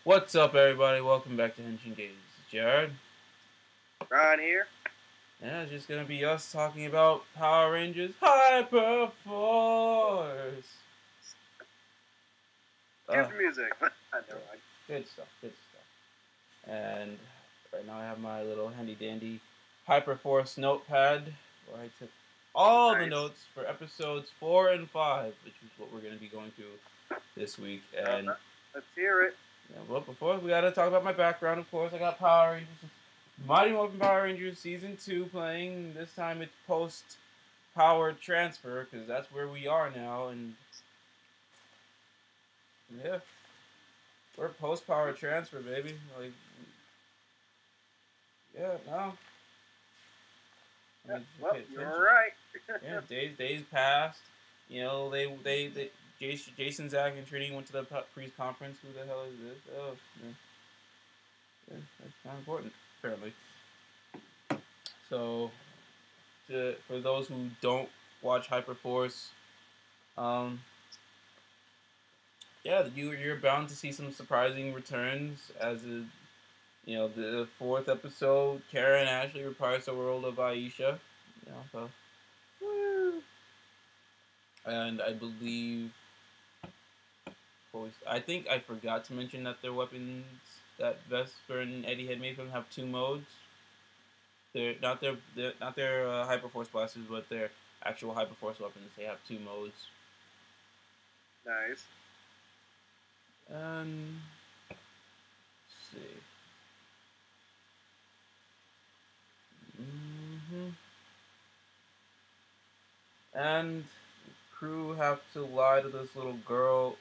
What's up, everybody? Welcome back to Henshin Games. Jared. Rhyan here. Yeah, it's just gonna be us talking about Power Rangers Hyper Force. Good music. Never mind. Good stuff. And right now I have my little handy dandy Hyper Force notepad where I took all the notes for episodes 4 and 5, which is what we're gonna be going through this week. And let's hear it. Yeah, well, before we gotta talk about my background, of course. I got Power Rangers, Mighty Morphin Power Rangers Season 2 playing. This time it's post-power transfer, because that's where we are now, and yeah, we're post-power transfer, baby. Like, yeah, no. Well, you're right. Yeah, days passed. You know, they Jason, Zach, and Trini went to the pre-conference. Who the hell is this? Oh, yeah, that's not important, apparently. So, for those who don't watch Hyperforce, yeah, you're bound to see some surprising returns. As the 4th episode, Karan actually reprised the world of Aisha. So, woo. And I believe, I think I forgot to mention that their weapons that Vesper and Eddie had made for them have 2 modes. They're not their Hyperforce blasters, but their actual Hyperforce weapons. They have 2 modes. Nice. Let's see. And the crew have to lie to this little girl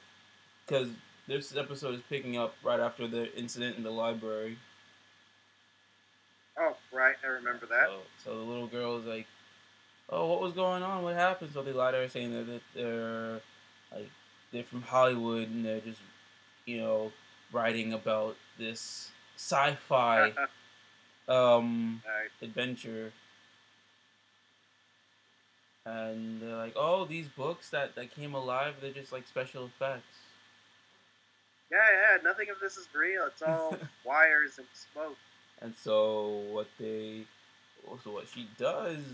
because this episode is picking up right after the incident in the library. Oh, right. I remember that. So the little girl is like, "Oh, what was going on? What happened?" So they lie to her saying that they're from Hollywood and they're just, writing about this sci-fi adventure. And they're like, "Oh, these books that came alive, they're just like special effects." Yeah, nothing of this is real. It's all wires and smoke. And so what she does,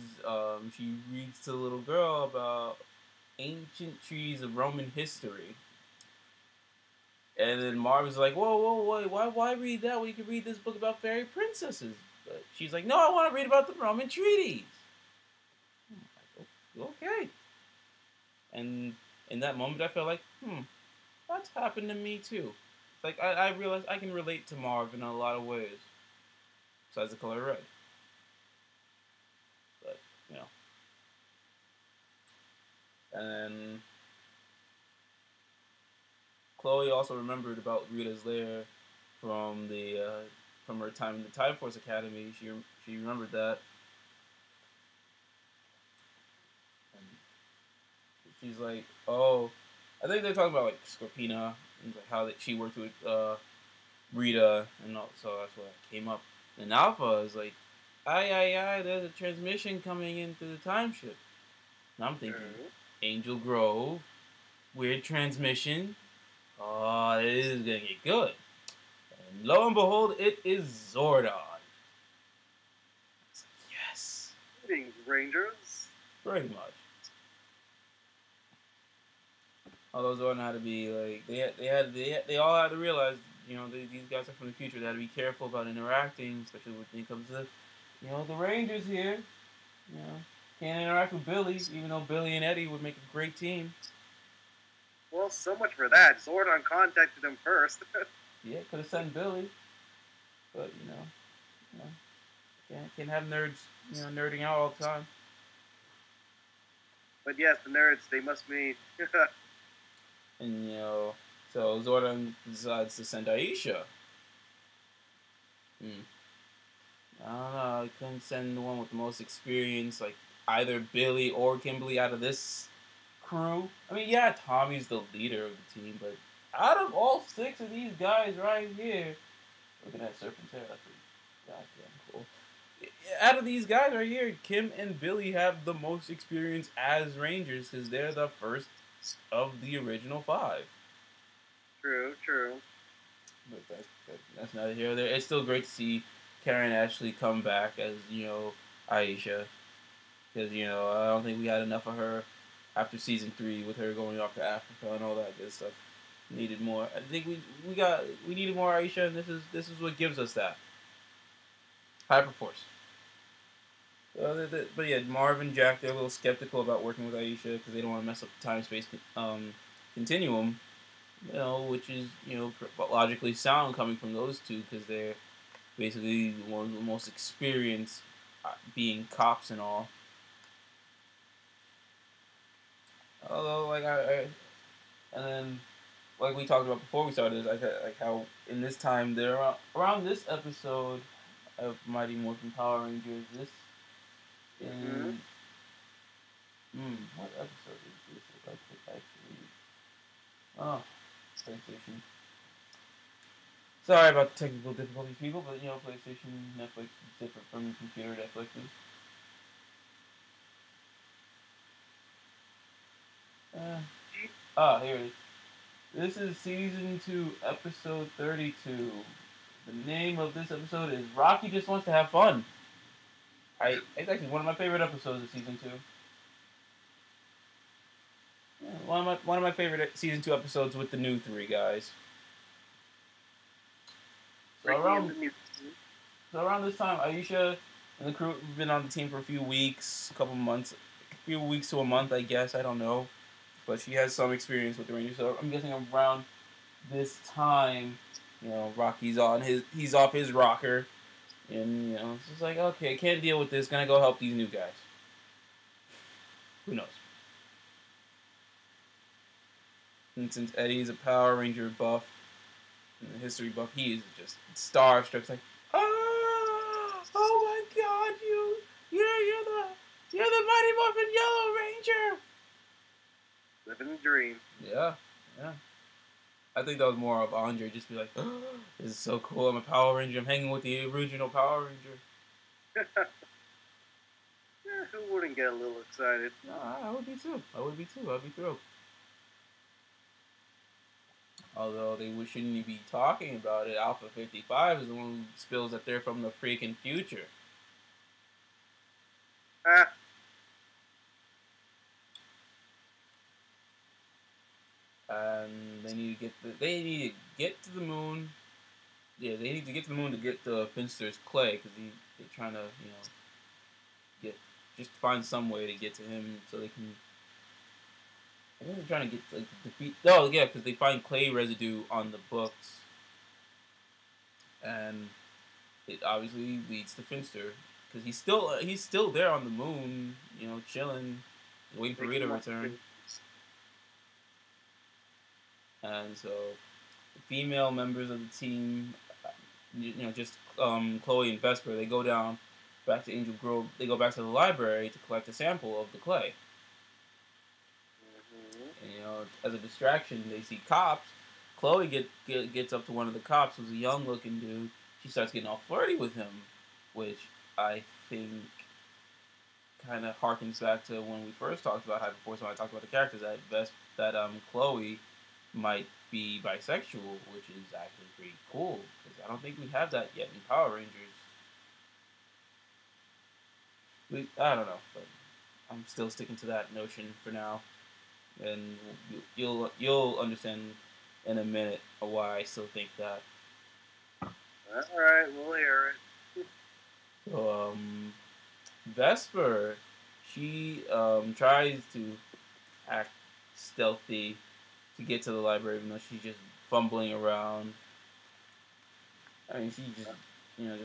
she reads to the little girl about ancient trees of Roman history. And then Marvin's like, whoa, why read that? We could read this book about fairy princesses. But she's like, no, I want to read about the Roman treaties. Okay. And in that moment, I felt like, that's happened to me too. Like, I realized I can relate to Marv in a lot of ways. Besides the color red. But, And then Chloe also remembered about Rita's lair from her time in the Time Force Academy. She remembered that. And she's like, oh, I think they're talking about like Scorpina and like how she worked with Rita, and so that's what came up. And Alpha is like, aye, there's a transmission coming into the time ship. And I'm thinking, Angel Grove, weird transmission. Oh, this is gonna get good. And lo and behold, it is Zordon. Yes. Greetings, Rangers. Pretty much. Although Zordon had to be like, they all had to realize, these guys are from the future. They had to be careful about interacting, especially when it comes to, the Rangers here. Can't interact with Billy, even though Billy and Eddie would make a great team. Well, so much for that. Zordon contacted him first. Yeah, could have sent Billy. But, can't have nerds, nerding out all the time. But yes, the nerds, they must meet. And, so Zordon decides to send Aisha. I don't know, I couldn't send the one with the most experience, like either Billy or Kimberly out of this crew. I mean, yeah, Tommy's the leader of the team, but out of all 6 of these guys right here, looking at Serpentera, that's goddamn cool. Out of these guys right here, Kim and Billy have the most experience as Rangers because they're the first of the original 5. True. But that's neither here nor there. It's still great to see Karan actually come back as Aisha, because I don't think we had enough of her after season 3 with her going off to Africa and all that good stuff. Needed more. I think we needed more Aisha, and this is what gives us that Hyperforce. But yeah, Marv and Jack, they're a little skeptical about working with Aisha because they don't want to mess up the time space continuum. Which is logically sound coming from those two because they're basically one of the most experienced being cops and all. Although, and then like we talked about before we started, like how in this time they're around this episode of Mighty Morphin Power Rangers. This is what episode is this? If I could actually, oh, PlayStation. Sorry about the technical difficulties, people, but PlayStation, Netflix is different from computer Netflix. Here it is. This is season 2, episode 32. The name of this episode is Rocky Just Wants to Have Fun. It's actually one of my favorite episodes of season 2. Yeah, one of my favorite season 2 episodes with the new 3 guys. So around this time, Aisha and the crew have been on the team for a few weeks, a few weeks to a month, I guess. I don't know, but she has some experience with the Rangers. So I'm guessing around this time, Rocky's he's off his rocker, and it's just like, okay, can't deal with this. Gonna go help these new guys. Who knows? And since Eddie's a Power Ranger buff, and the history buff, he is just starstruck. It's like, oh my God, you're the Mighty Morphin Yellow Ranger. Living the dream. Yeah. I think that was more of Andre just be like, this is so cool. I'm a Power Ranger. I'm hanging with the original Power Ranger. Yeah, who wouldn't get a little excited? No, I would be too. I'd be thrilled. Although they shouldn't be talking about it. Alpha 55 is the one who spills that they're from the freaking future. And they need to get to the moon. Yeah, they need to get to the moon to get the Finster's clay because they're trying to just find some way to get to him so they can. I think they're trying to get defeat. Oh yeah, because they find clay residue on the books, and it obviously leads to Finster because he's still there on the moon, chilling, waiting for Rita to return. And so, the female members of the team, just Chloe and Vesper, they go down back to Angel Grove. They go back to the library to collect a sample of the clay. And, as a distraction, they see cops. Chloe gets up to one of the cops, who's a young-looking dude. She starts getting all flirty with him, which I think kind of harkens back to when we first talked about Hyperforce, when I talked about the characters, that Chloe might be bisexual, which is actually pretty cool, because I don't think we have that yet in Power Rangers. I don't know, but I'm still sticking to that notion for now, and you'll understand in a minute why I still think that. All right, we'll hear it. So, Vesper, she tries to act stealthy to get to the library, even though she's just fumbling around. I mean, she's just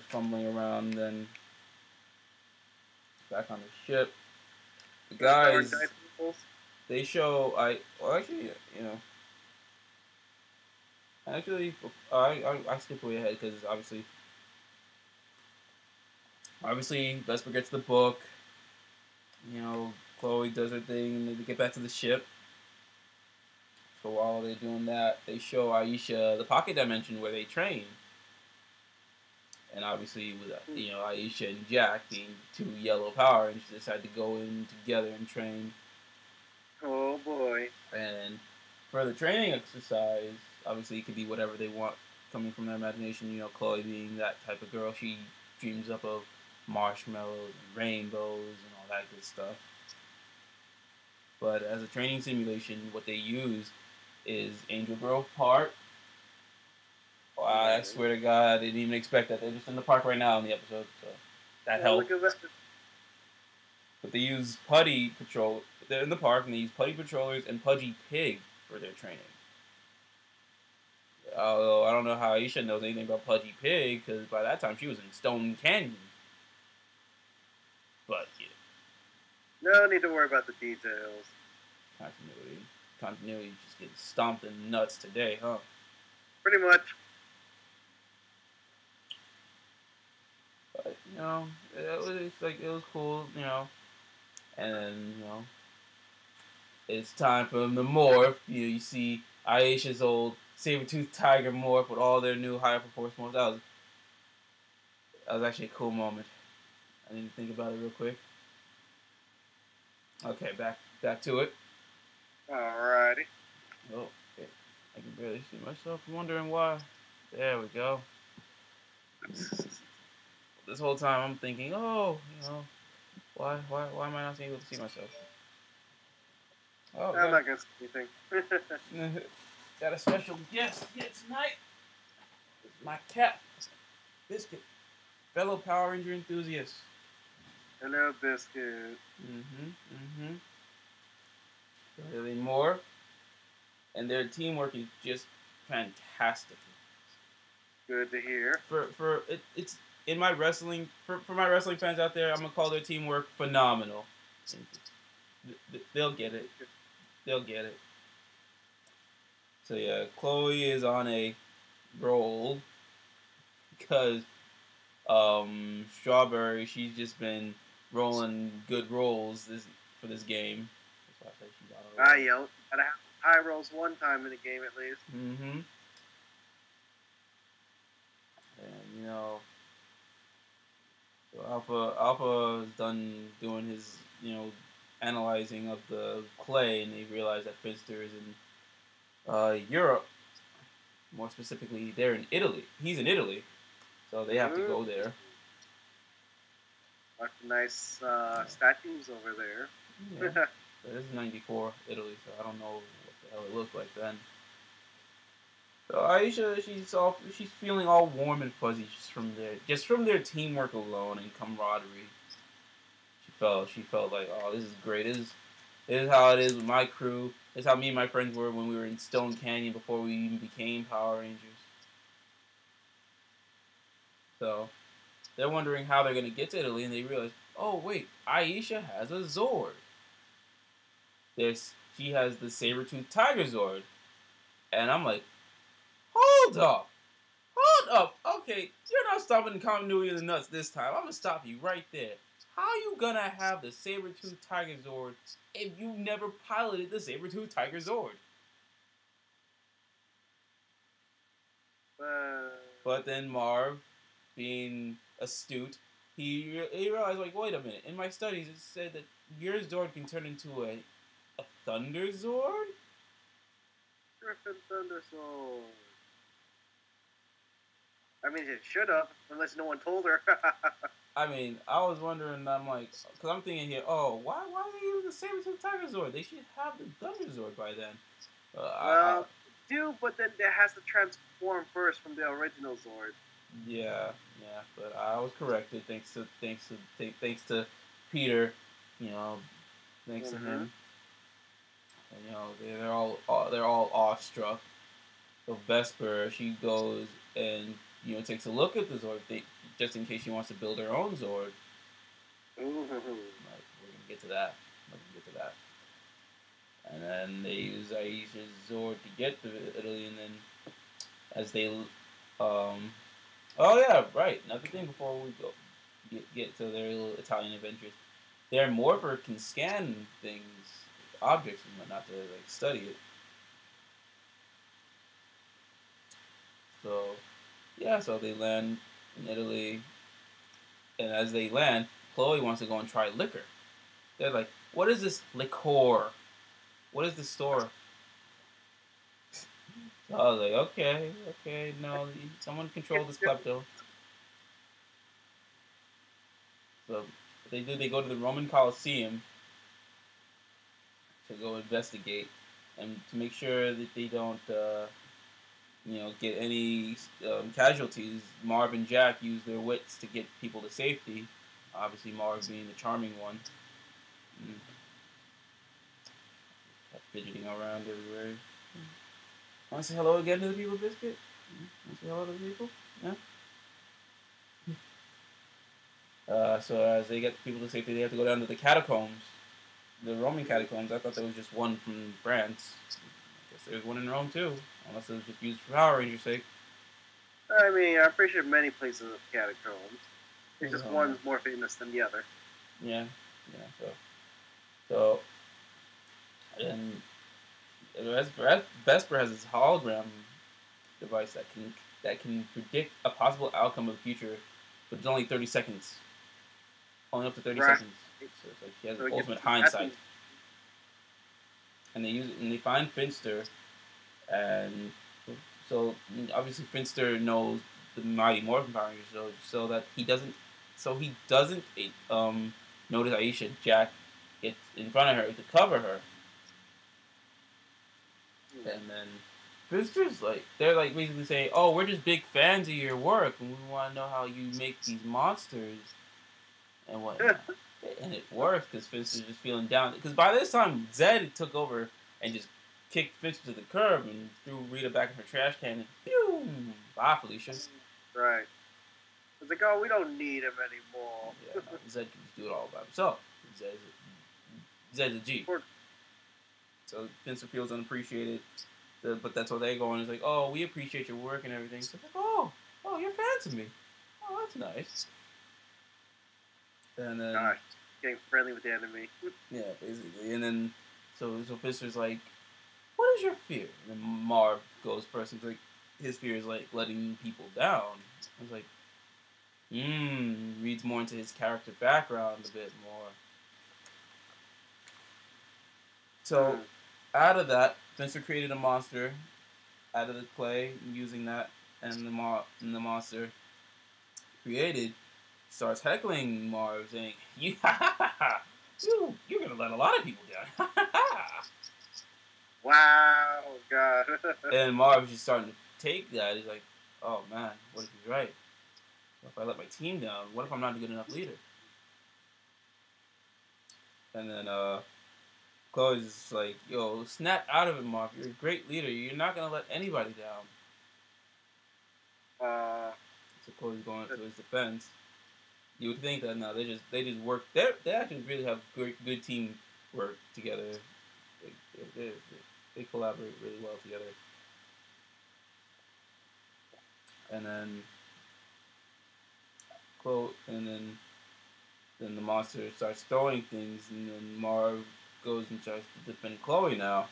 fumbling around, then back on the ship. The guys, they show, I skip way ahead because obviously Vesper gets the book. Chloe does her thing, and they get back to the ship. So while they're doing that, they show Aisha the pocket dimension where they train. And obviously, with Aisha and Jack being 2 yellow Power Rangers, they decide to go in together and train. Oh boy! And for the training exercise, obviously it could be whatever they want. coming from their imagination. You know, Chloe being that type of girl, she dreams up of marshmallows and rainbows and all that good stuff. But as a training simulation, what they use is Angel Grove Park. Oh, I swear to God, I didn't even expect that. They're just in the park right now in the episode, so that helped. But they use Putty Patrol. They're in the park, and they use Putty Patrollers and Pudgy Pig for their training. Although I don't know how Aisha knows anything about Pudgy Pig, because by that time she was in Stone Canyon. But yeah. No need to worry about the details. Continuity just getting stomped in nuts today, huh? Pretty much. But, you know, it was cool, you know. And then, you know, it's time for them to morph. You see Aisha's old saber-toothed tiger morph with all their new higher performance morphs. That was actually a cool moment. I need to think about it real quick. Okay, back to it. Alrighty. Oh, okay. I can barely see myself. I'm wondering why. There we go. This whole time I'm thinking, oh, you know, why am I not able to see myself? Oh, I'm not gonna say anything. Got a special guest here tonight. It's my cat, Biscuit, fellow Power Ranger enthusiast. Hello, Biscuit. Really more, and their teamwork is just fantastic. Good to hear. It's in my wrestling for my wrestling fans out there. I'm gonna call their teamwork phenomenal. They'll get it. They'll get it. So yeah, Chloe is on a roll because Strawberry, she's just been rolling good rolls for this game. That's why I say she's on a roll. Yelled. Gotta have high rolls one time in the game at least. And you know, so Alpha is done doing his, you know, analyzing of the clay, and they realize that Finster is in Europe. More specifically, they're in Italy. He's in Italy, so they have to go there. Lots of nice statues over there. Yeah. This is '94 Italy, so I don't know what the hell it looked like then. So Aisha, she's feeling all warm and fuzzy just from their teamwork alone and camaraderie. She felt like, oh, this is great. This is how it is with my crew. This is how me and my friends were when we were in Stone Canyon before we even became Power Rangers. So they're wondering how they're gonna get to Italy, and they realize, oh wait, Aisha has a Zord. She has the saber-toothed tiger Zord, and I'm like, hold up. Okay, you're not stopping continuity of the nuts this time. I'm gonna stop you right there. How you gonna have the saber-toothed tiger Zord if you never piloted the saber-toothed tiger Zord? But then Marv, being astute, he realized, like, wait a minute. In my studies, it said that your Zord can turn into a Thunder Zord? Griffin Thunder Zord. I mean, it should have, unless no one told her. I mean, I was wondering, I'm like, because I'm thinking here, oh, why are they using the saber-toothed tiger Zord? They should have the Thunder Zord by then. But then it has to transform first from the original Zord. Yeah, but I was corrected thanks to Peter, you know, thanks to him. And you know, they're all awestruck. So Vesper, she goes and, you know, takes a look at the Zord just in case she wants to build her own Zord. We're gonna get to that. And then they use Aisha's Zord to get to Italy, and then as they oh yeah, right. Another thing before we go get to their little Italian adventures, their morpher can scan things, objects and whatnot, to like study it. So yeah, so they land in Italy, and as they land, Chloe wants to go and try liquor. They're like, "What is this liqueur? What is the store?" I was like, okay, no, someone control this klepto. So they do. They go to the Roman Colosseum to go investigate and to make sure that they don't, get any casualties. Marv and Jack use their wits to get people to safety. Obviously, Marv being the charming one. Mm, kept fidgeting around everywhere. Want to say hello again to the people, Biscuit? Want to say hello to the people? Yeah. So as they get people to safety, they have to go down to the catacombs, the Roman catacombs. I thought there was just one from France. I guess there's one in Rome too, unless it was just used for Power Rangers' sake. I mean, I'm pretty sure many places have catacombs. It's just Oh, one's more famous than the other. yeah, yeah. So and Vesper has this hologram device that can predict a possible outcome of the future, but it's only 30 seconds, only up to 30 Right. seconds. So it's like she has So it gets ultimate that's hindsight, and they use it and they find Finster, and so obviously Finster knows the Mighty Morphin Power Rangers, so he doesn't notice Aisha and Jack get in front of her to cover her. And then Finster's like, they're like basically saying, "Oh, we're just big fans of your work, and we want to know how you make these monsters and whatnot." And it works because Finster's just feeling down. Because by this time, Zed took over and just kicked Finster to the curb and threw Rita back in her trash can. And pew! Bye, Felicia. right. It's like, oh, we don't need him anymore. Yeah, no, Zed can just do it all by himself. Zed's a G. So Finster feels unappreciated. But that's what they go and it's like, "Oh, we appreciate your work and everything." So it's like, "Oh, you're fans of me. Oh, that's nice." And then Gosh, getting friendly with the enemy. yeah, basically, and then so Finster's like, "What is your fear?" And then Marv goes first and like, his fear is like letting people down. I was like, reads more into his character background a bit more. So out of that, Finster created a monster out of the clay using that, and the monster created starts heckling Marv, saying, you're gonna let a lot of people down." Wow, God. And Marv's just starting to take that. He's like, "Oh man, what if he's right? What if I let my team down? What if I'm not a good enough leader?" And then Chloe's just like, "Yo, snap out of it, Marv. You're a great leader. You're not gonna let anybody down." So Chloe's going to his defense. You would think that no, they just work. They actually really have good team work together. They collaborate really well together. And then Chloe, and then the monster starts throwing things, and then Marv goes and tries to defend Chloe now.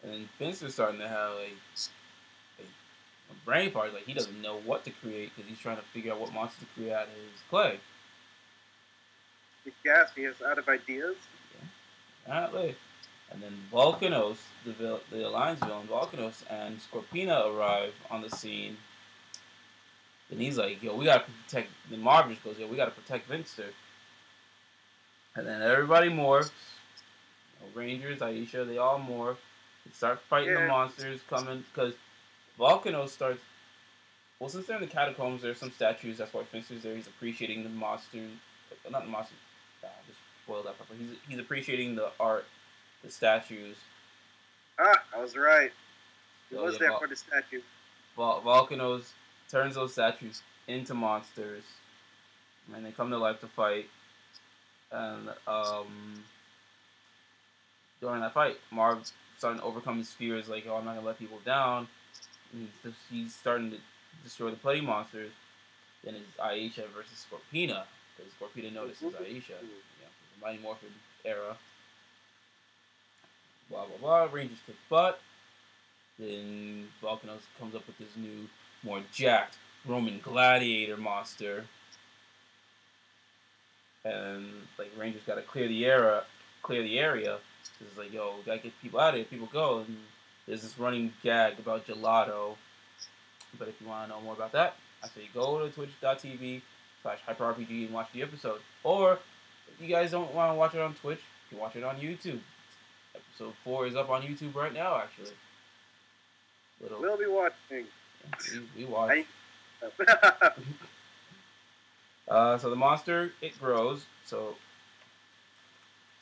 And Finster's starting to have a brain fart. Like he doesn't know what to create because he's trying to figure out what monster to create out of his clay. You gasped, he is out of ideas. Yeah. Apparently. And then Volcanos, the Alliance villain, Volcanos and Scorpina arrive on the scene. And he's like, "Yo, we gotta protect." The Marv goes, "Yo, we gotta protect Finster." And then everybody morphs. Rangers, Aisha, they all morph. They start fighting the monsters coming because Volcano starts. Well, since they're in the catacombs, there's some statues. That's why Finster's there. He's appreciating the monster, not the monster. Just spoiled that part. But he's appreciating the art, the statues. I was right. He So, was there for the statue. Volcanoes turns those statues into monsters, and they come to life to fight. And during that fight, Marv's starting to overcome his fears, like, "Oh, I'm not gonna let people down." And he's starting to destroy the Putty monsters. Then it's Aisha versus Scorpina, because Scorpina notices Aisha. The Mighty Morphin era. Blah blah blah. Rangers kick butt. Then Volcanos comes up with this new, more jacked Roman gladiator monster. And like Rangers got to clear the area, It's like, yo, we gotta get people out of here. People go, and there's this running gag about gelato. But if you want to know more about that, I say go to twitch.tv/hyperrpg and watch the episode. Or if you guys don't want to watch it on Twitch, you can watch it on YouTube. Episode 4 is up on YouTube right now, actually. We'll be watching. We watch. So the monster, it grows. So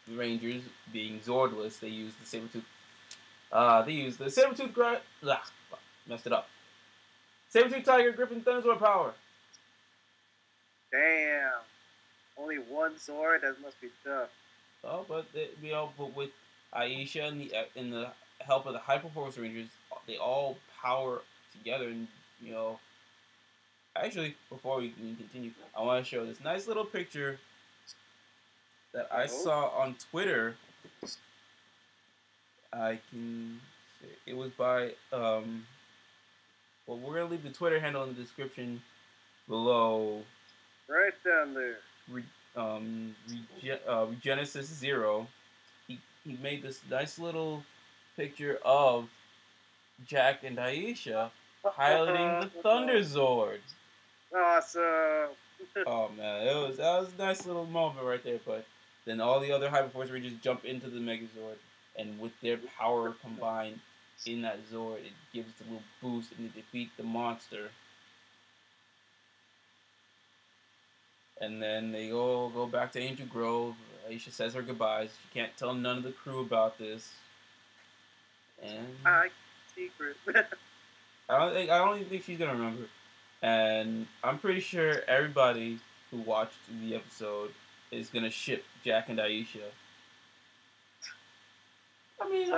the Rangers, being Zordless, they use the Sabertooth. Messed it up. Sabertooth Tiger, Griffin Thunderzord power. Damn. Only one Zord? That must be tough. Oh, but with Aisha and the help of the Hyperforce Rangers, they all power together. And actually, before we can continue, I want to show this nice little picture that I saw on Twitter. It was by well, we're gonna leave the Twitter handle in the description below. Right down there. Regenesis Zero. He made this nice little picture of Jack and Aisha piloting the Thunder Zord. Awesome. Oh man, that was a nice little moment right there. But then all the other Hyperforce Rangers jump into the Megazord, and with their power combined in that Zord, it gives it a little boost and they defeat the monster. And then they go back to Angel Grove. Aisha says her goodbyes. She can't tell none of the crew about this. And secret. I don't even think she's gonna remember. And I'm pretty sure everybody who watched the episode is gonna ship Jack and Aisha. I mean,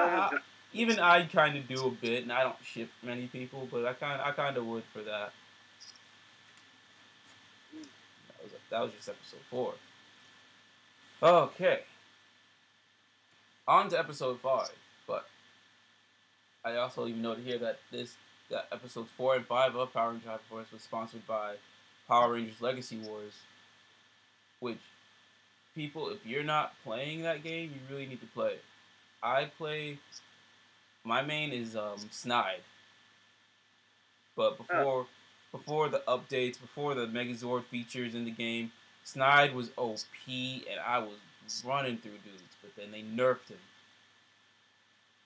even I kind of do a bit, and I don't ship many people, but I kind of would for that. That was just episode 4. Okay. On to episode 5, but I also even noted here that episodes 4 and 5 of Power Rangers Hyperforce was sponsored by Power Rangers Legacy Wars, which people, if you're not playing that game, you really need to play it. My main is Snide, but before the updates, before the Megazord features in the game, Snide was OP, and I was running through dudes, but then they nerfed him.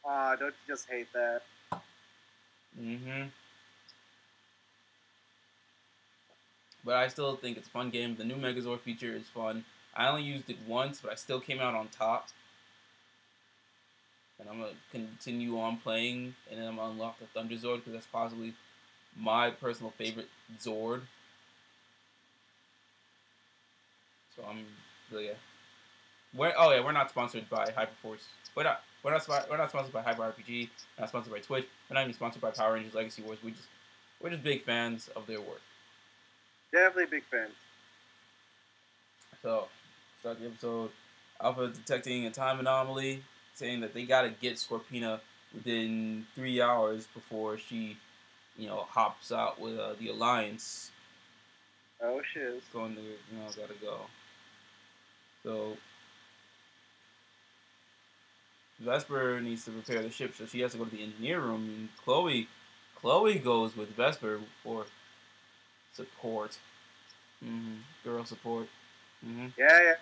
Don't you just hate that? Mm-hmm. But I still think it's a fun game. The new Megazord feature is fun. I only used it once, but I still came out on top. And I'm going to continue on playing, and then I'm going to unlock the Thunder Zord, because that's possibly my personal favorite Zord. So we're not sponsored by Hyperforce. We're not sponsored by HyperRPG. We're not sponsored by Twitch. We're not even sponsored by Power Rangers Legacy Wars. We're just big fans of their work. Definitely big fans. So, start the episode. Alpha detecting a time anomaly, saying that they gotta get Scorpina within 3 hours before she, hops out with the Alliance. Oh shit. Going to, gotta go. So, Vesper needs to repair the ship, so she has to go to the engineer room. And Chloe goes with Vesper for support. Girl support. Yeah.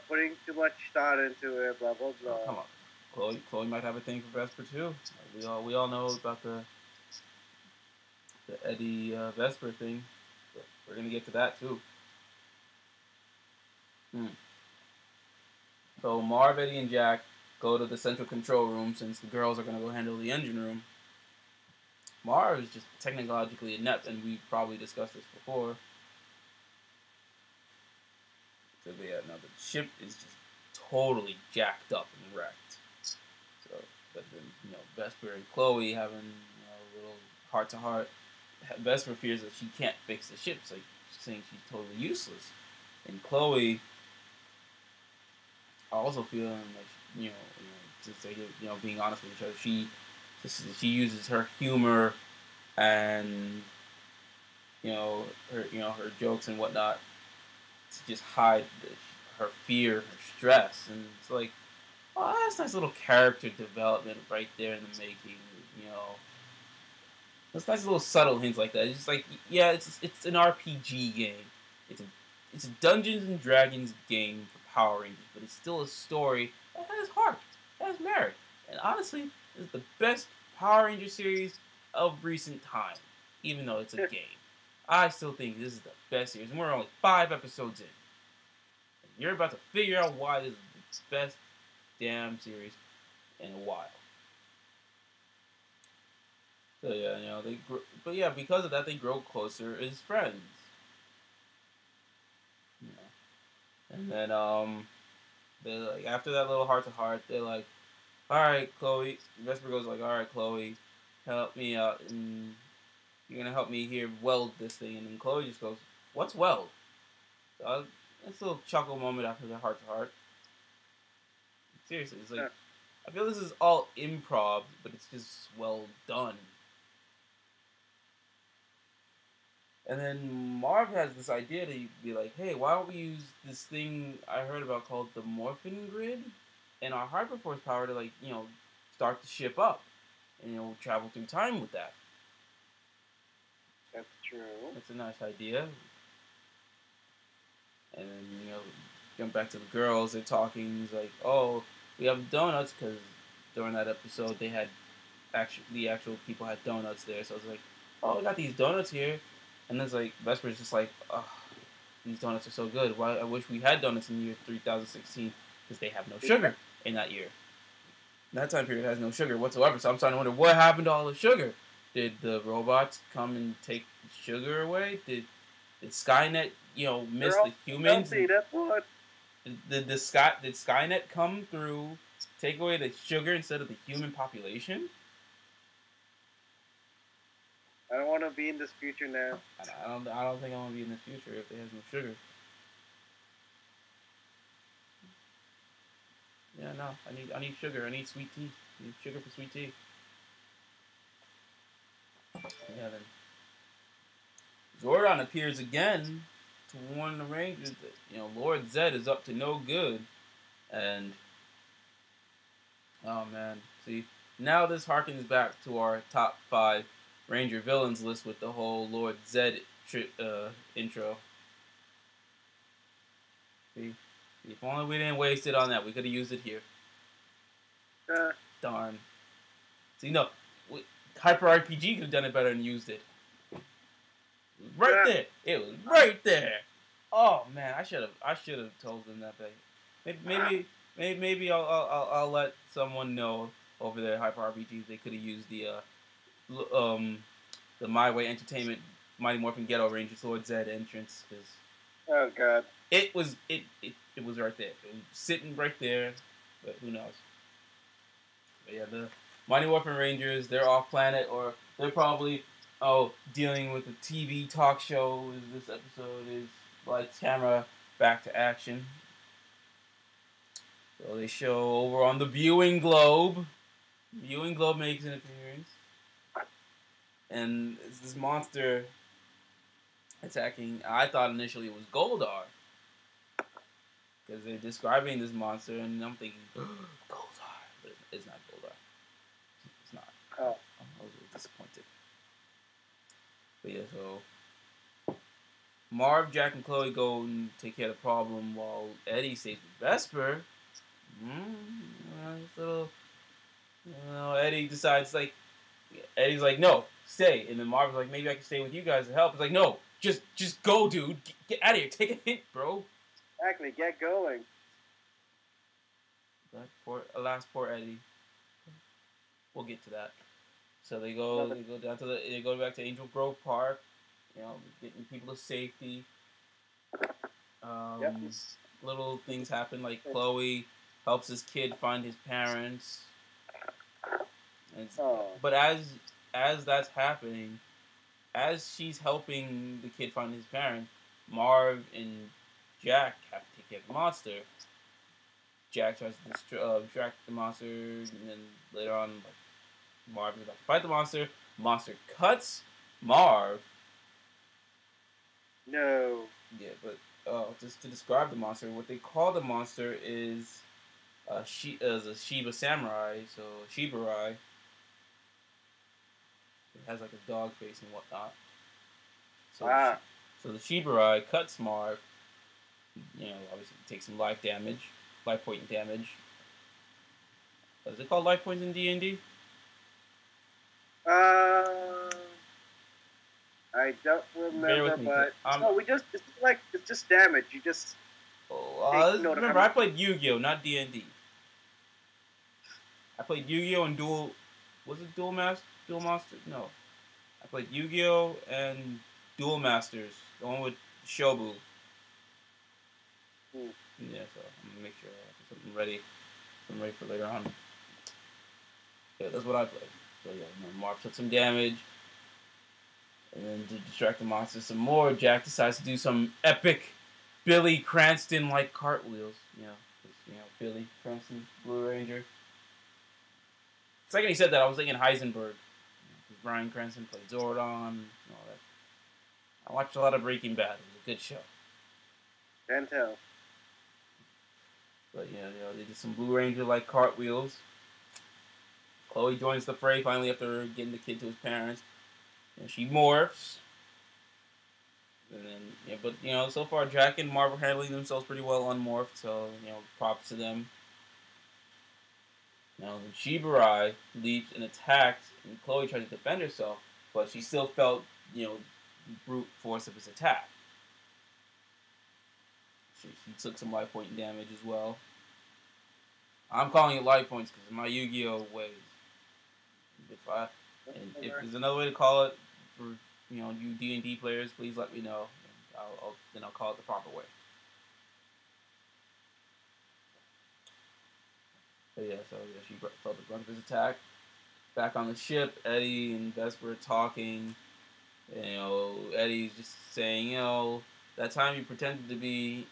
Putting too much thought into it. Blah blah blah. Oh, come on, Chloe might have a thing for Vesper too. We all know about the Eddie Vesper thing. But we're gonna get to that too. So Marv, Eddie, and Jack go to the central control room since the girls are gonna go handle the engine room. Marv is just technologically inept, and we've probably discussed this before. So the ship is just totally jacked up and wrecked. So, but then Vesper and Chloe having a little heart to heart. Vesper fears that she can't fix the ship, so she's saying she's totally useless. And Chloe also feeling like being honest with each other, she uses her humor and her jokes and whatnot to just hide her fear, her stress, and it's like oh, that's nice little character development right there in the making. You know, those nice little subtle hints like that. It's just like, yeah, it's an RPG game. It's a it's a Dungeons and Dragons game for Power Rangers, but it's still a story that has heart, that has merit, and honestly, it's the best Power Ranger series of recent time. Even though it's a game, I still think this is the best series. And we're only 5 episodes in. And you're about to figure out why this is the best damn series in a while. So yeah, but yeah, because of that, they grow closer as friends. You know, and then they like after that little heart to heart, they're like, all right, Chloe. Vesper goes like, all right, Chloe, help me out, and you're gonna help me here weld this thing. And then Chloe just goes, what's weld? It's a little chuckle moment after the heart to heart. Seriously, it's like I feel this is all improv, but it's just well done. And then Marv has this idea to be like, hey, why don't we use this thing I heard about called the Morphin Grid and our Hyperforce power to, like, start the ship up and, travel through time with that. That's true. That's a nice idea. And then, jump back to the girls. They're talking. He's like, oh, we have donuts because during that episode they had the actual people had donuts there. So I was like, oh, I got these donuts here. And then it's like, Vesper's just like, oh, these donuts are so good. Why? I wish we had donuts in the year 3016 because they have no sugar in that year. That time period has no sugar whatsoever. So I'm starting to wonder what happened to all the sugar. Did the robots come and take the sugar away? Did Skynet, miss the humans? Did Skynet come through, take away the sugar instead of the human population? I don't want to be in this future now. I don't think I want to be in this future if it has no sugar. Yeah, no. I need sugar. I need sweet tea. I need sugar for sweet tea. Yeah, then Zordon appears again to warn the Rangers that, Lord Zed is up to no good. And oh man, see, now this harkens back to our top 5 Ranger villains list with the whole Lord Zed intro. See, if only we didn't waste it on that, we could have used it here. Darn. See, no, Hyper RPG could have done it better and used it. Right there, it was right there. Oh man, I should have told them that. Maybe I'll let someone know over there at Hyper RPG they could have used the My Way Entertainment Mighty Morphin Ghetto Rangers Lord Zed entrance because oh god, it was right there. It was sitting right there, but who knows? But yeah, the Mighty Morphin Rangers, they're off planet or they're probably dealing with a TV talk show. This episode is lights, camera, back to action. So they show over on the viewing globe. Viewing globe makes an appearance. And it's this monster attacking. I thought initially it was Goldar. Because they're describing this monster, and I'm thinking, Goldar. But it's not Goldar. It's not. Oh. I was a little disappointed. But yeah, so Marv, Jack, and Chloe go and take care of the problem while Eddie saves Vesper. Eddie decides, Eddie's like, no, stay. And then Marv's like, maybe I can stay with you guys to help. It's like, no, just go, dude. Get out of here. Take a hint, bro. Exactly, get going. Alas, poor Eddie. We'll get to that. So they go back to Angel Grove Park, getting people to safety. Little things happen, like Chloe helps his kid find his parents. But as that's happening, as she's helping the kid find his parents, Marv and Jack have to take care of the monster. Jack tries to distract the monster, and then later on, Marv is about to fight the monster. Monster cuts Marv. No. Yeah, but just to describe the monster, what they call the monster is is a Shiba samurai, so Shiburai. It has like a dog face and whatnot. So Ah, so the Shiburai cut smart. Obviously take some life damage, life point damage. Is it called life points in D&D? uh, I don't Bear remember, with me, but no, it's just damage. You just take note of how remember I much. played Yu-Gi-Oh, not D&D. I played Yu-Gi-Oh and Duel. Was it Duel Master? Duel Monster? No, I played Yu-Gi-Oh and Duel Masters, the one with Shobu. Hmm. Yeah, so I'm gonna make sure I have something ready for later on. Yeah, that's what I played. So yeah, Marv took some damage, and then to distract the monster some more, Jack decides to do some epic Billy Cranston like cartwheels. Billy Cranston, Blue Ranger. The second he said that, I was thinking Heisenberg. Bryan Cranston played Zordon and all that. I watched a lot of Breaking Bad. It was a good show. Can't tell. But they did some Blue Ranger like cartwheels. Chloe joins the fray finally after getting the kid to his parents. And she morphs. And then, but so far Jack and Marv are handling themselves pretty well unmorphed, so props to them. Now then Shiburai leaps and attacks, and Chloe tries to defend herself, but she still felt the brute force of his attack. She took some life point damage as well. I'm calling it life points because my Yu-Gi-Oh ways. If there's another way to call it for you D&D players, please let me know. And I'll call it the proper way. But yeah, she felt the brunt of his attack. Back on the ship, Eddie and Vesper are talking. Eddie's just saying, that time we pretended to be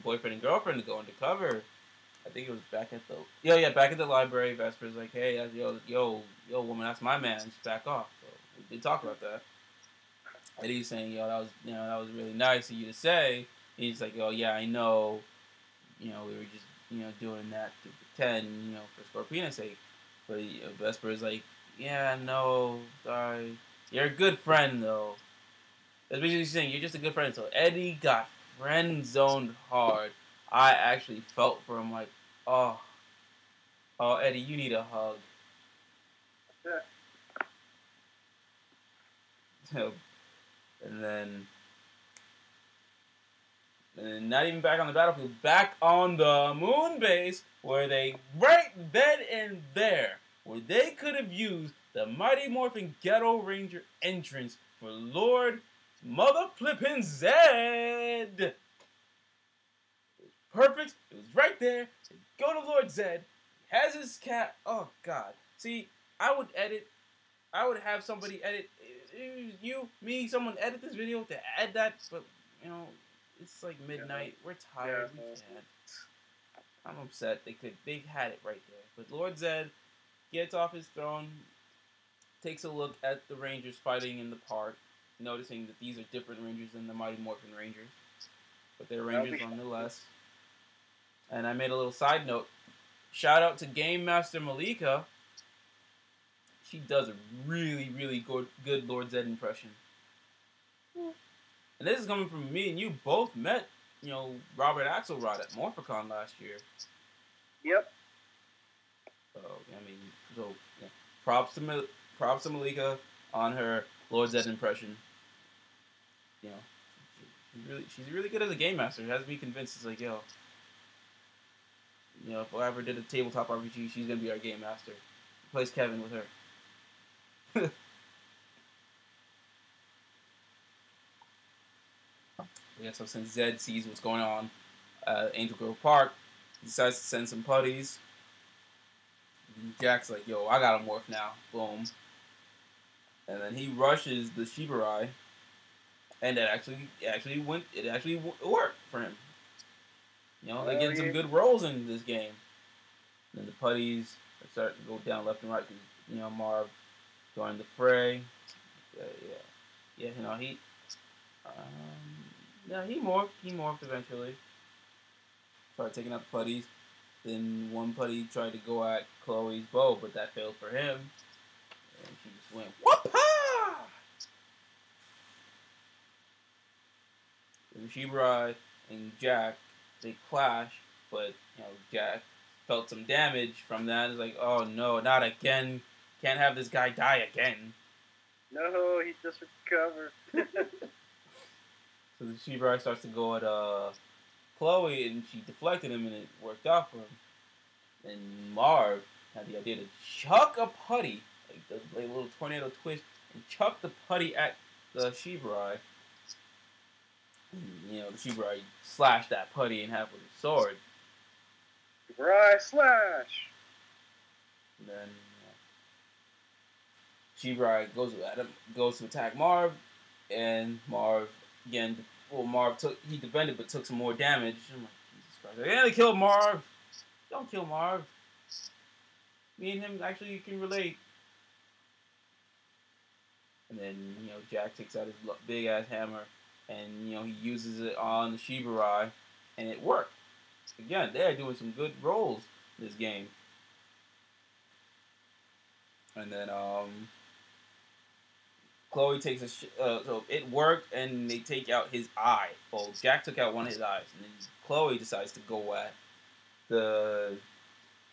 boyfriend and girlfriend to go undercover. I think it was back at back at the library. Vesper's like, hey, woman, that's my man. Just back off. So we did talk about that. Eddie's saying, that was really nice of you to say. And he's like, oh yeah, I know. We were just doing that to pretend, for Scorpina's sake. But Vesper is like, yeah, no, sorry. You're a good friend though. That's basically saying you're just a good friend. So Eddie got friend zoned hard. I actually felt for him like, oh, Eddie, you need a hug. and then not even back on the battlefield, back on the moon base, where they right then and there, where they could have used the Mighty Morphin Ghetto Ranger entrance for Lord Mother Flippin' Zed. It was perfect. It was right there. Go to Lord Zed. He has his cat. Oh God. See, I would edit. I would have somebody edit. Someone edit this video to add that, but it's like midnight. We're tired. We can't. I'm upset. They had it right there. But Lord Zed gets off his throne, takes a look at the Rangers fighting in the park, noticing that these are different Rangers than the Mighty Morphin Rangers, but they're Rangers nonetheless. And I made a little side note. Shout out to Game Master Malika. She does a really, really good Lord Zed impression. And this is coming from me and you both met, Robert Axelrod at Morphicon last year. Yep. So props to Malika on her Lord Zed impression. She's really good as a game master. It has me convinced. It's like, if I ever did a tabletop RPG, she's gonna be our game master. Replace Kevin with her. So since Zed sees what's going on at Angel Grove Park, he decides to send some putties. And Jack's like, yo, I gotta morph now. Boom. And then he rushes the Shiburai, and it actually worked for him. They're getting some good rolls in this game. And then the putties are starting to go down left and right because Marv joined the fray. He he morphed eventually. Started taking out the putties. Then one putty tried to go at Chloe's bow, but that failed for him. And she just went, whoop-ha! And Shibrai and Jack, they clash, but, Jack felt some damage from that. It's like, oh no, not again. Can't have this guy die again. No, he just recovered. So the Shibrai starts to go at Chloe, and she deflected him, and it worked out for him. And Marv had the idea to chuck a putty, like a little tornado twist, and chuck the putty at the Shibrai. And, the Shibrai slashed that putty in half with his sword. Shibrai slash! And then Shibrai goes to attack Marv, and Marv again. Well, he defended, but took some more damage. I'm like, Jesus Christ! I gotta kill Marv. Don't kill Marv. Me and him actually can relate. And then Jack takes out his big ass hammer, and he uses it on the Shibari, and it worked. Again, they're doing some good rolls in this game. And then Chloe takes so it worked, and they take out his eye. Well, Jack took out one of his eyes, and then Chloe decides to go at the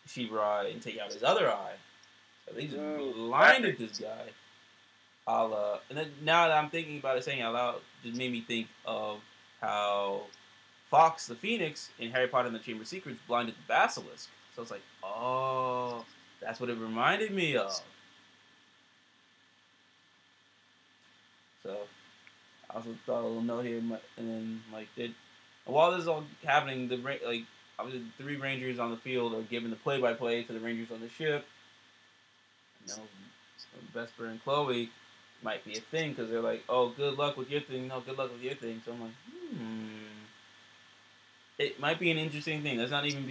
Shibari and take out his other eye. So they just blinded this guy. And then now that I'm thinking about it, saying out loud, just made me think of how Fox the Phoenix in Harry Potter and the Chamber of Secrets blinded the Basilisk. So it's like, oh, that's what it reminded me of. So I also thought a little note here, and then and while this is all happening, the 3 Rangers on the field are giving the play-by-play to the Rangers on the ship. Vesper and Chloe might be a thing because they're like, oh, good luck with your thing. No, good luck with your thing. So I'm like, it might be an interesting thing. That's not even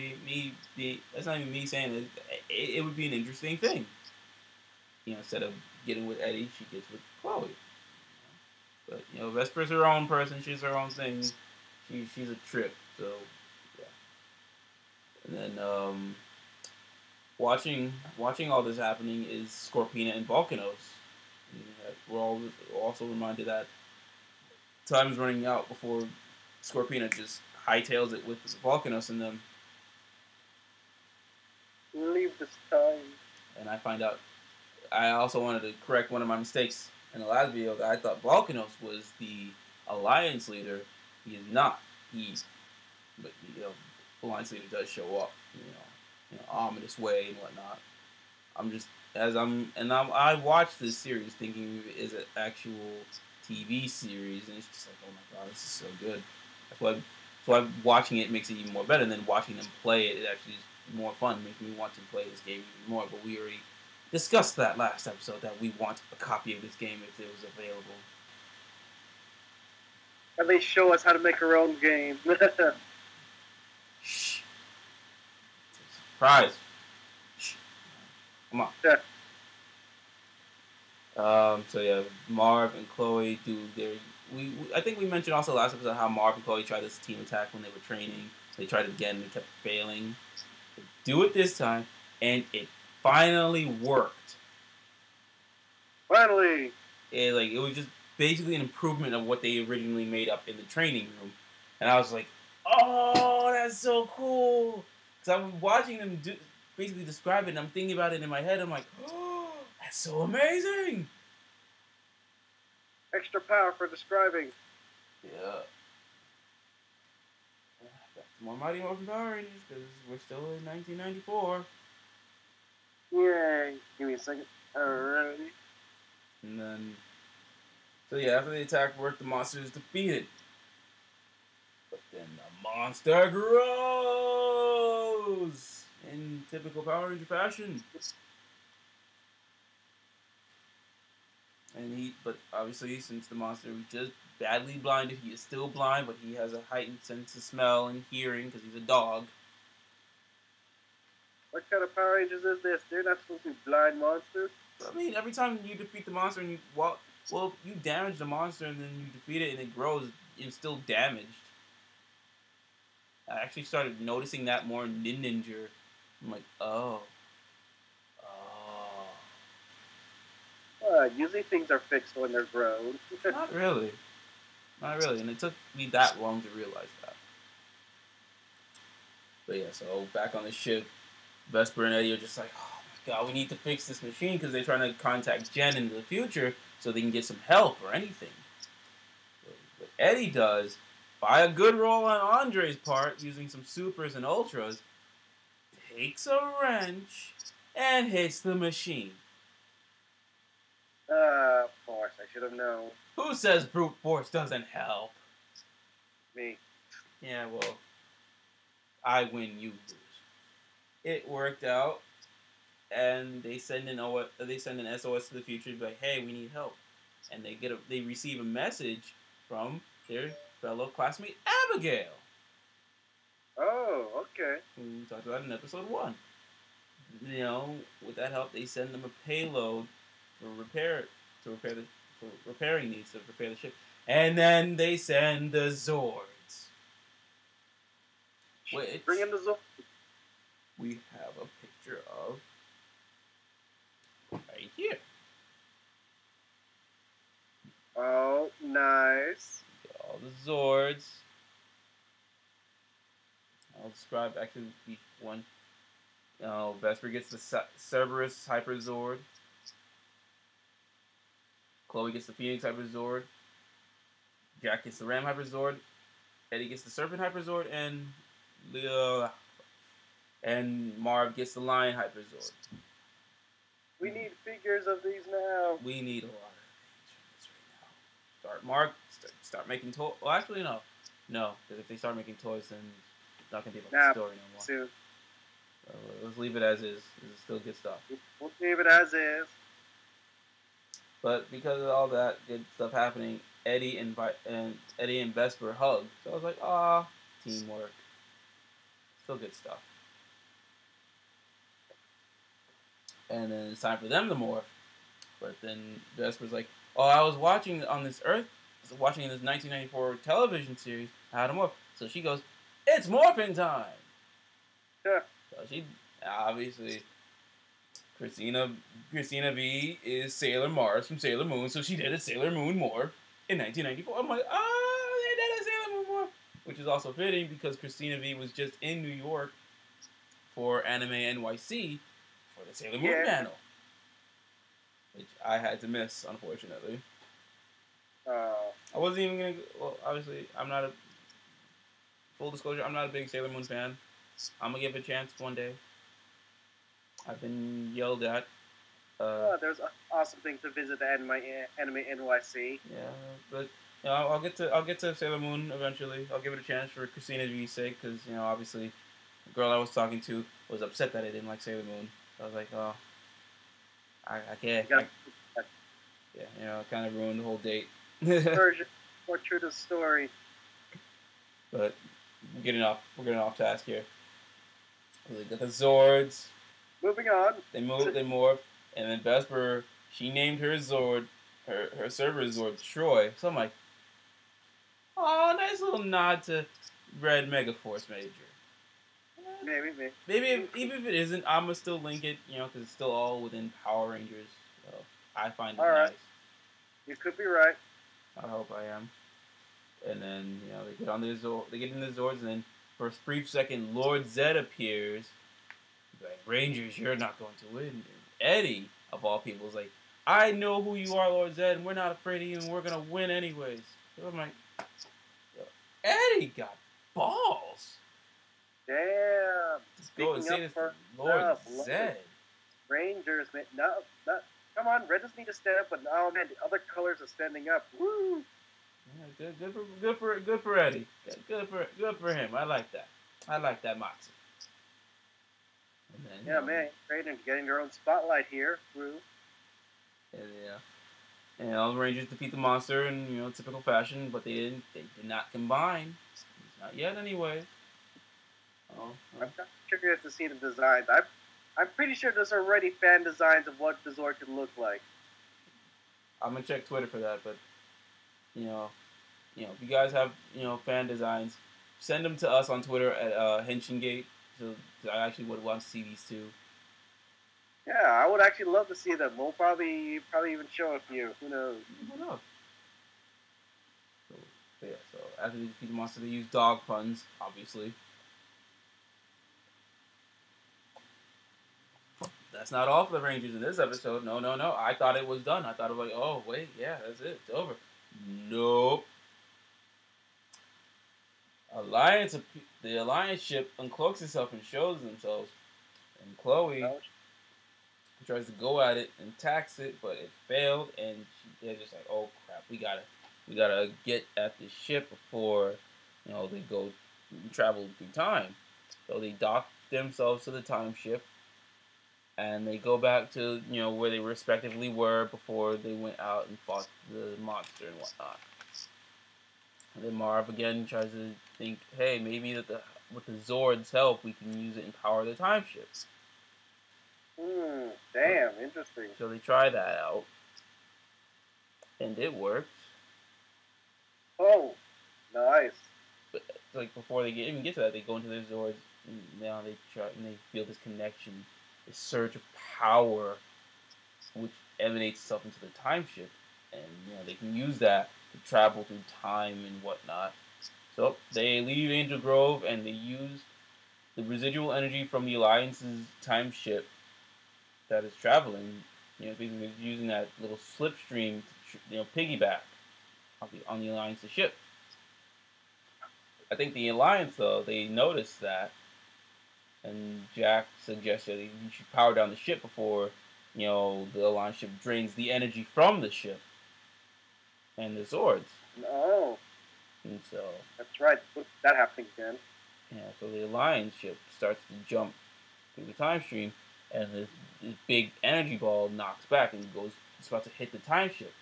That's not even me saying it. It would be an interesting thing. Instead of getting with Eddie, she gets with Chloe. But Vesper's her own person. She's her own thing. She's a trip. So yeah. And then watching all this happening is Scorpina and Volcanos. We're all also reminded that time's running out before Scorpina just hightails it with Volcanos in them. Leave this time. And I find out. I also wanted to correct one of my mistakes in the last video. That I thought Volcanos was the Alliance leader. He is not. But the Alliance leader does show up. Ominous way and whatnot. I watched this series thinking it is an actual TV series, and it's just like, oh my god, this is so good. That's why watching it makes it even more better. And then watching them play it actually is more fun, making me want to play this game even more. But we already discussed that last episode, that we want a copy of this game if it was available. And they show us how to make our own game. Shh. Surprise. Shh. Come on. Yeah. So yeah, Marv and Chloe do their. I think we mentioned also last episode how Marv and Chloe tried this team attack when they were training. They tried it again and they kept failing. They do it this time, and it finally worked. Finally. It was just basically an improvement of what they originally made up in the training room, and I was like, oh, that's so cool. Because I'm watching them basically describe it, and I'm thinking about it in my head. I'm like, oh, that's so amazing. Extra power for describing. Yeah. Back to more Mighty Morphin Power Rangers, because we're still in 1994. Yay. Give me a second. Alrighty. And then, so yeah, after the attack worked, the monster is defeated. But then the monster grows in typical Power Ranger fashion. But obviously, since the monster was just badly blinded, he is still blind, but he has a heightened sense of smell and hearing because he's a dog. What kind of Power Rangers is this? They're not supposed to be blind monsters. I mean, every time you defeat the monster and you damage the monster and then you defeat it and it grows, it's still damaged. I actually started noticing that more in Ninja. I'm like, oh, Usually things are fixed when they're grown. not really, not really, and it took me that long to realize that. But yeah, so back on the ship, Vesper and Eddie are just like, oh my god, we need to fix this machine because they're trying to contact Jen in the future so they can get some help or anything. So what Eddie does, by a good roll on Andre's part, using some supers and ultras, takes a wrench and hits the machine. Of course, I should have known. Who says brute force doesn't help? Me. Yeah, well, I win, you lose. It worked out, and they send an SOS to the future to be like, hey, we need help, and they receive a message from their fellow classmate Abigail. Oh, okay. We talked about in episode 1. With that help, they send them a payload for repairing needs to repair the ship, and then they send the Zords. Which Bring in the Zords. We have a picture of right here. Oh, nice. All the Zords. I'll describe actually each one. Vesper gets the Cerberus Hyper Zord. Chloe gets the Phoenix Hyper Zord. Jack gets the Ram Hyper Zord. Eddie gets the Serpent Hyper Zord, and Marv gets the Lion Hyper Zord. We need figures of these now. We need a lot of things from this right now. Start making toys. Well, actually, no, because if they start making toys, then it's not gonna be about the story no more. Soon. Let's leave it as is. This is still good stuff. We'll leave it as is. But because of all that good stuff happening, Eddie and Vesper hug. So I was like, ah, teamwork. Still good stuff. And then it's time for them to morph. But then Vesper's like, oh, I was watching on this Earth, watching this 1994 television series, how to morph. So she goes, it's morphing time. Yeah. So she obviously. Christina V is Sailor Mars from Sailor Moon, so she did a Sailor Moon morph in 1994. I'm like, oh, they did a Sailor Moon morph, which is also fitting because Christina V was just in New York for Anime NYC for the Sailor Moon panel, which I had to miss, unfortunately. I wasn't even gonna. Well, obviously, I'm not a. Full disclosure, I'm not a big Sailor Moon fan. I'm gonna give it a chance one day. I've been yelled at. There's awesome things to visit the Anime NYC. Yeah, but I'll get to Sailor Moon eventually. I'll give it a chance for Christina V's sake, because obviously, the girl I was talking to was upset that I didn't like Sailor Moon. So I was like, oh, I can't. Yeah, it kind of ruined the whole date. Version more true to the story. But we're getting off task here. We got the Zords. Moving on. They morph, and then Vesper, she named her Zord, her Cerberus Zord, Troy. So I'm like, oh, nice little nod to Red Megaforce Major. Maybe even if it isn't, I'm gonna still link it, because it's still all within Power Rangers. So I find it nice. You could be right. I hope I am. And then they get on they get in the Zords, and then for a brief second, Lord Zed appears. Like, Rangers, you're not going to win. And Eddie, of all people, is like, I know who you are, Lord Zed, and we're not afraid of you, and we're going to win anyways. So I'm like, Eddie got balls. Damn. Go and say this to Lord Zed. Rangers, man. No, come on, Red doesn't need to stand up, but oh man, the other colors are standing up. Woo! Yeah, good for Eddie. Good for him. I like that. I like that moxie. Then, man, great and getting their own spotlight here. Woo. And all the Rangers defeat the monster in typical fashion, but they did not combine. Not yet, anyway. I'm curious to see the designs. I'm pretty sure there's already fan designs of what the Zord could look like. I'm gonna check Twitter for that, but if you guys have fan designs, send them to us on Twitter at HenshinGate. So I actually would want to see these two. Yeah, I would actually love to see them. We'll probably even show a few. Who knows? Who knows? So, yeah. So after they defeat the monster, they use dog puns, obviously. That's not all for the Rangers in this episode. No, no, no. I thought it was done. I thought it was like, oh wait, yeah, that's it. It's over. Nope. The Alliance ship uncloaks itself and shows themselves, and Chloe tries to go at it and attacks it, but it failed, and they're just like, oh crap, we gotta get at the ship before they go travel through time. So they dock themselves to the time ship, and they go back to where they respectively were before they went out and fought the monster and whatnot. And then Marv again tries to think, hey, maybe with the Zord's help, we can use it and power the time ships. Damn, interesting. So they try that out, and it works. Oh, nice. But like before they even get to that, they go into their Zords, and now they feel this connection, this surge of power, which emanates itself into the time ship, and they can use that to travel through time and whatnot. So they leave Angel Grove and they use the residual energy from the Alliance's time ship that is traveling. Basically using that little slipstream to piggyback on the Alliance's ship. I think the Alliance, though, they noticed that, and Jack suggested you should power down the ship before the Alliance ship drains the energy from the ship and the Zords. No. And so that's right. That happening again. Yeah. So the Alliance ship starts to jump through the time stream, and this big energy ball knocks back and goes. It's about to hit the time ship.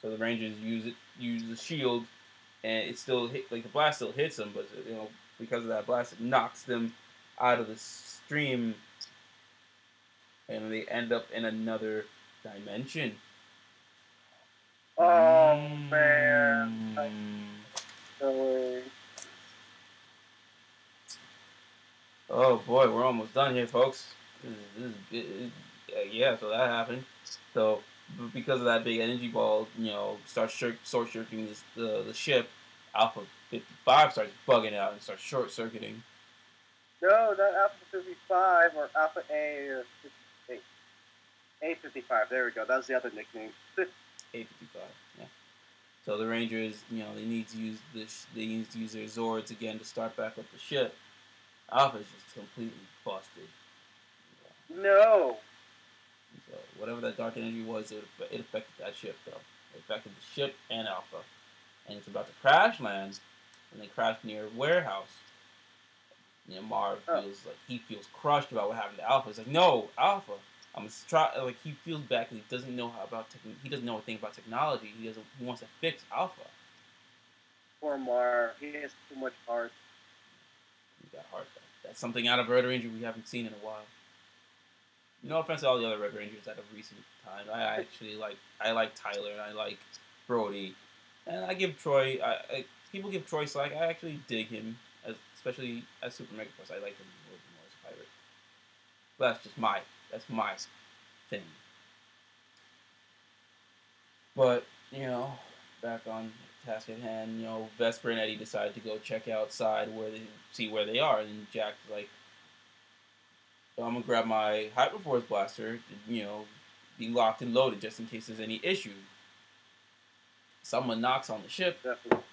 So the Rangers use the shield, and it still the blast still hits them, but because of that blast, it knocks them out of the stream, and they end up in another dimension. Oh man! Oh boy, we're almost done here, folks. Yeah, so that happened. So because of that big energy ball, starts short-circuiting the ship. Alpha 55 starts bugging out and starts short-circuiting. No, not Alpha 55 or Alpha A or 58. A55. There we go. That was the other nickname. A55. Yeah. So the Rangers, they need to use They need to use their Zords again to start back up the ship. Alpha's just completely busted. No. So whatever that dark energy was, it affected that ship, though. It affected the ship and Alpha. And it's about to crash land, and they crash near a warehouse. Marv feels crushed about what happened to Alpha. He's like, no, Alpha. I'm gonna try. Like he feels bad because he doesn't know he doesn't know a thing about technology. He wants to fix Alpha. Poor Marv. He has too much heart. He got heart. That's something out of Red Ranger we haven't seen in a while. No offense to all the other Red Rangers out of recent time. I actually like Tyler and I like Brody, and I give Troy. People give Troy slack. I actually dig him, especially as Super Mega Force. I like him a little bit more as a pirate. But that's my thing. But back on task at hand. Vesper and Eddie decide to go check outside where they are, and Jack's like, I'm gonna grab my Hyperforce blaster, be locked and loaded just in case there's any issues. Someone knocks on the ship. Definitely.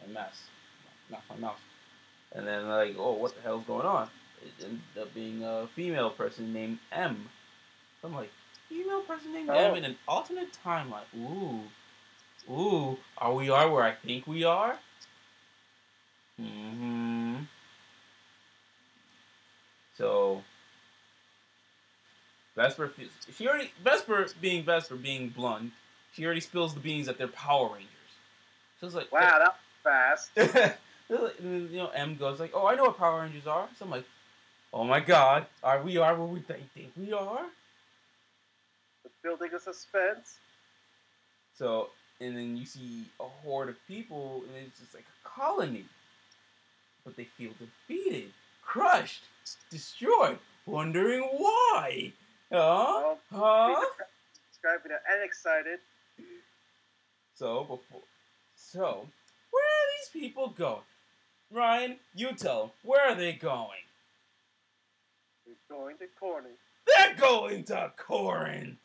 My mouse. Knock my mouse. And then like, oh, what the hell's going on? It ended up being a female person named M. So I'm like, female person named M in an alternate timeline. Ooh, are we where I think we are? Mm-hmm. So Vesper being blunt, she already spills the beans that they're Power Rangers. So it's like, wow, that was fast. M goes like, oh, I know what Power Rangers are. So I'm like, oh my God, are we where we think we are? It's building a suspense. So and then you see a horde of people, and it's just like a colony. But they feel defeated, crushed, destroyed, wondering why. Huh? Well, Huh? describing it and excited. So, where are these people going? Ryan, you tell them. Where are they going? We're going to Corning. They're going to Corinth.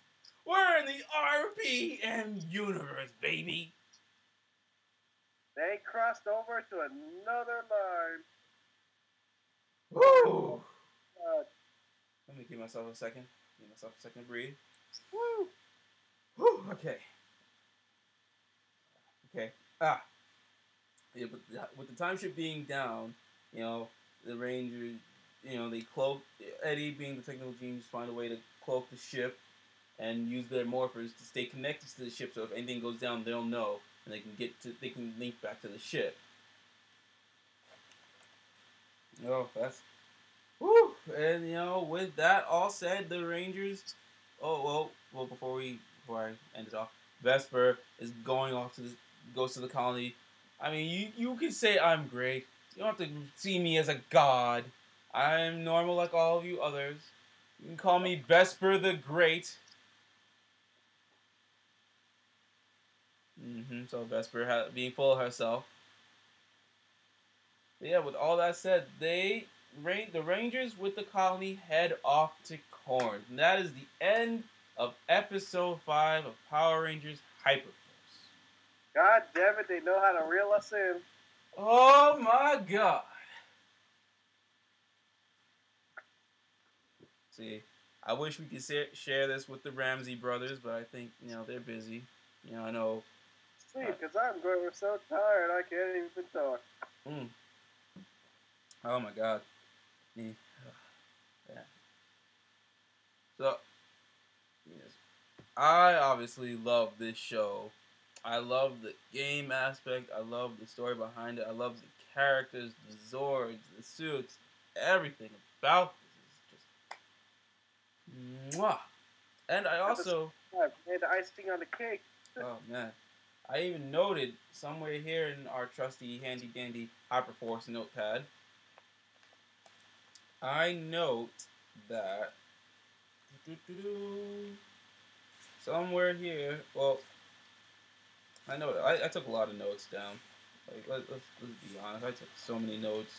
We're in the RPM universe, baby. They crossed over to another line. Woo! God. Let me give myself a second. Give myself a second to breathe. Woo! Whew, okay. Okay. Yeah, but with the time ship being down, the Rangers, they cloak Eddie, being the technical genius, find a way to cloak the ship and use their morphers to stay connected to the ship. So if anything goes down, they'll know, and they can link back to the ship. Oh, that's woo! And with that all said, the Rangers. Oh well. Before I end it off, Vesper is goes to the colony. I mean, you can say I'm great. You don't have to see me as a god. I'm normal like all of you others. You can call me Vesper the Great. So Vesper being full of herself. But yeah, with all that said, the Rangers with the colony head off to Corinth. And that is the end of episode 5 of Power Rangers Hyperforce. God damn it, they know how to reel us in. Oh my god. See, I wish we could share this with the Ramsey brothers, but I think, they're busy. I know. See, because I'm going so tired I can't even talk. Oh my god. Yeah. So, yes. I obviously love this show. I love the game aspect. I love the story behind it. I love the characters, the Zords, the suits, everything about this is just mwah. And I also made the icing on the cake. oh man, I even noted somewhere here in our trusty handy dandy Hyperforce notepad. I note that somewhere here. Well, I know I took a lot of notes down. Like let's be honest, I took so many notes.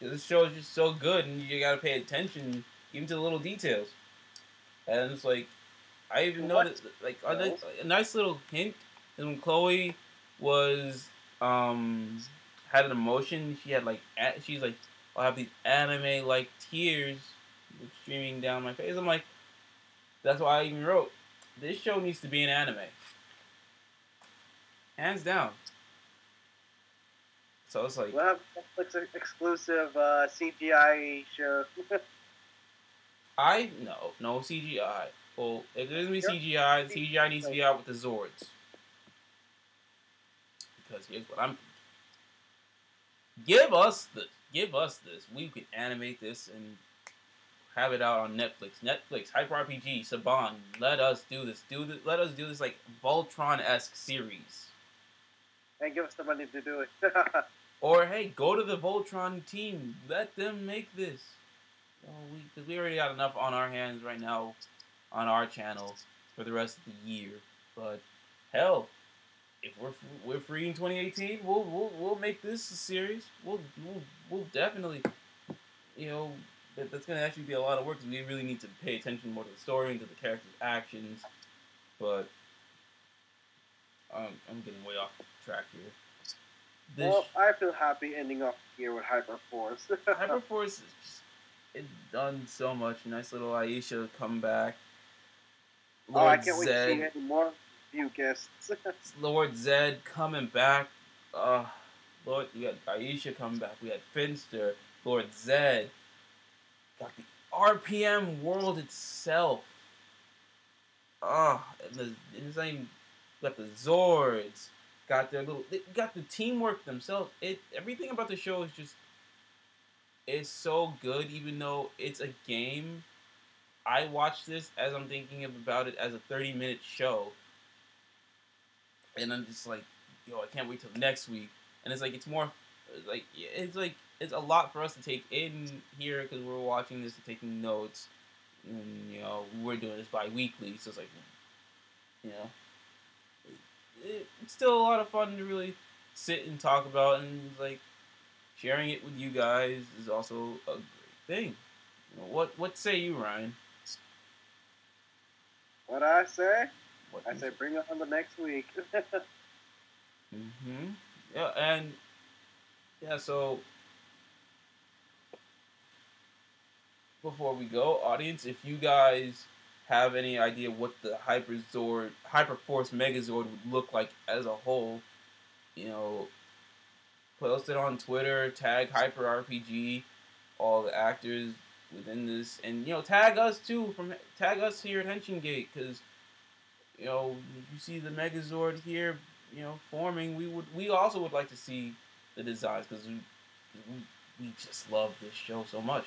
This show is just so good, and you gotta pay attention even to the little details. And it's like I even noticed like a nice little hint is when Chloe was had an emotion. She had she's like I'll have these anime like tears streaming down my face. I'm like, that's why I even wrote this show needs to be an anime. Hands down. So it's like we'll have Netflix exclusive CGI show. no CGI. Well, if there's gonna be CGI, the CGI needs to be out with the Zords. Because here's what I'm give us this. We can animate this and have it out on Netflix. Hyper RPG, Saban. Let us do this. Let us do this like Voltron-esque series. And give us the money to do it. Or hey, go to the Voltron team. Let them make this. Because we already got enough on our hands right now on our channel for the rest of the year. But hell, if we're free in 2018, we'll make this a series. We'll definitely, that's gonna actually be a lot of work because we really need to pay attention more to the story and to the characters' actions. But I'm getting way off track here. Well, I feel happy ending up here with Hyperforce. Hyperforce is just it's done so much. Nice little Aisha comeback. I can't wait to see any more view guests. Lord Zed coming back. Lord, we had Aisha coming back. We had Finster, Lord Zed. Got the RPM world itself. And it's not even got the Zords. Got the teamwork themselves. Everything about the show is so good. Even though it's a game, I watch this as I'm thinking about it as a 30-minute show. and I'm just like, yo, I can't wait till next week. And it's like it's a lot for us to take in here because we're watching this and taking notes, and we're doing this bi-weekly, so it's like you know it's still a lot of fun to really sit and talk about, and like sharing it with you guys is also a great thing. What say you, Ryan? What I say? What I do you say say? bring it on the next week. Yeah, and yeah, so before we go, audience, if you guys have any idea what the Hyperforce Megazord would look like as a whole, you know, post it on Twitter, tag HyperRPG, all the actors within this, and tag us too. Tag us here at Henshin Gate, because you see the Megazord here, forming. We also would like to see the designs because we just love this show so much.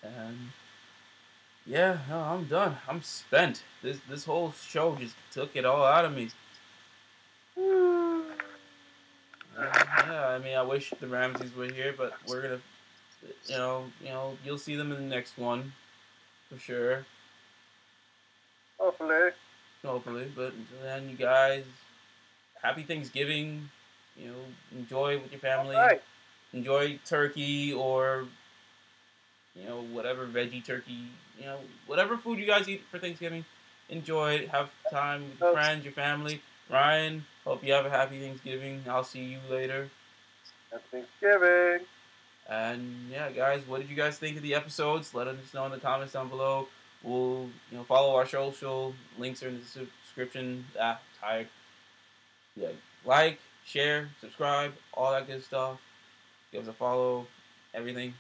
And yeah, no, I'm done. I'm spent. This whole show just took it all out of me. Yeah, I mean, I wish the Ramses were here, but we're gonna, you'll see them in the next one for sure, Hopefully. hopefully. But until then, you guys, happy Thanksgiving. Enjoy with your All family. right. Enjoy turkey or whatever veggie turkey. Whatever food you guys eat for Thanksgiving. Enjoy it. Have time with your So, friends, your family. Ryan, hope you have a happy Thanksgiving. I'll see you later. happy Thanksgiving. And yeah, guys, what did you guys think of the episodes? Let us know in the comments down below. We'll follow our social links are in the description. Tired. Yeah, like, share, subscribe, all that good stuff. Give us a follow, everything.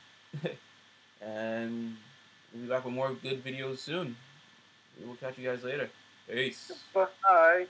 And we'll be back with more good videos soon. We will catch you guys later. Peace. Bye.